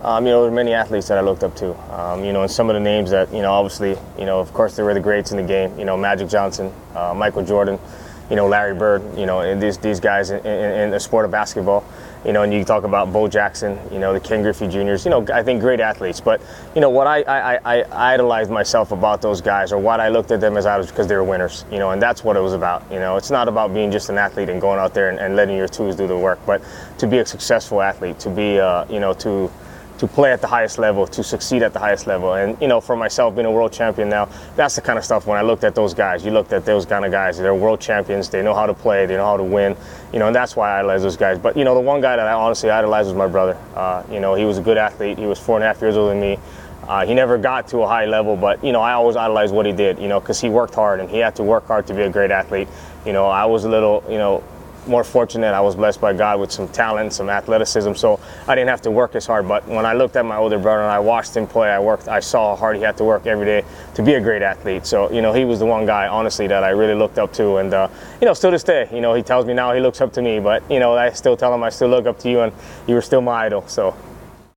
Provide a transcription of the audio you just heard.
There were many athletes that I looked up to. And some of the names that, obviously, of course, they were the greats in the game. Magic Johnson, Michael Jordan, Larry Bird, and these guys in the sport of basketball. And you talk about Bo Jackson, the Ken Griffey Juniors, I think great athletes. But, what I idolized myself about those guys, or what I looked at them as, was because they were winners, and that's what it was about. It's not about being just an athlete and going out there and letting your tools do the work, but to be a successful athlete, to be, to play at the highest level, to succeed at the highest level. And, for myself, being a world champion now, that's the kind of stuff when I looked at those guys. You looked at those kind of guys, they're world champions, they know how to play, they know how to win, and that's why I idolize those guys. But, the one guy that I honestly idolized was my brother. He was a good athlete. He was 4.5 years older than me. He never got to a high level, but, I always idolized what he did, because he worked hard and he had to work hard to be a great athlete. I was a little, more fortunate. I was blessed by God with some talent, some athleticism, so I didn't have to work as hard. But when I looked at my older brother and I watched him play, I saw how hard he had to work every day to be a great athlete. So, he was the one guy, honestly, that I really looked up to. And, still this day, he tells me now he looks up to me, but, I still tell him I still look up to you and you were still my idol. So